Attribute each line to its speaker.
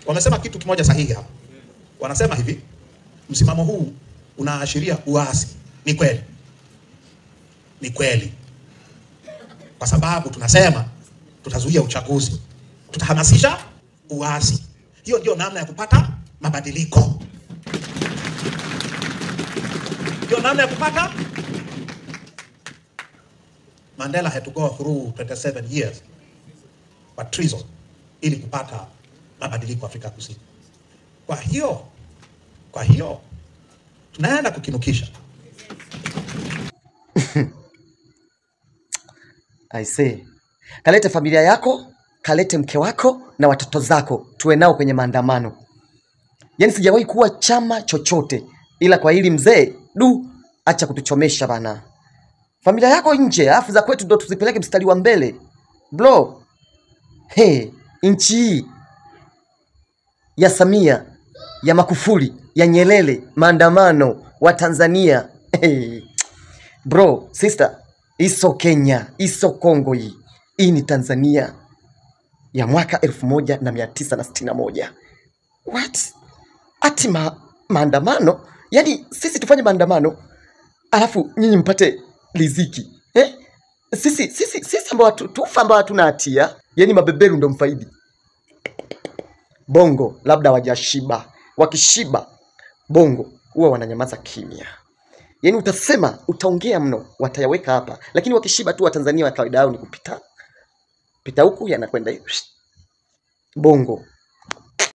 Speaker 1: wamesema kitu kimoja sahihi hapa. Wanasema hivi, msimamo huu unaashiria uasi. Ni kweli. Ni kweli. Kwa sababu tunasema tutazuia uchaguzi, tutahamasisha uasi. Hiyo ndio namna ya kupata mabadiliko. Ndio namna ya kupata. Mandela had to go through 27 years but treason ili kupata mabadiliko Afrika Kusini. Kwa hiyo tunaenda kukinukisha.
Speaker 2: I say, kalete familia yako, kalete mke wako na watoto zako, tuwe nao kwenye maandamano. Yaani sijawahi kuwa chama chochote, ila kwa hili mzee, acha kutuchomesha bana. Familia yako nje, afu za kwetu ndo tuzipeleke mstari wa mbele. Bro, nchi ya Samia, ya Magufuli, ya Nyerere, maandamano wa Tanzania. Bro, sister, iso Kenya, iso Kongo hii. Hii ni Tanzania ya mwaka 1961. What? Ati maandamano? Yaani sisi tufanye maandamano, alafu nyinyi mpate riziki. Sisi ambao tufa ambao hatuna hatia, yaani mabeberu ndo mfaidi. Bongo labda wajashiba. Wakishiba Bongo huwa wananyamaza kimya. Yaani utasema, utaongea mno, watayaweka hapa. Lakini wakishiba tu wa Tanzania wa kawaida yao ni kupita huku yanakwenda hivi. Bongo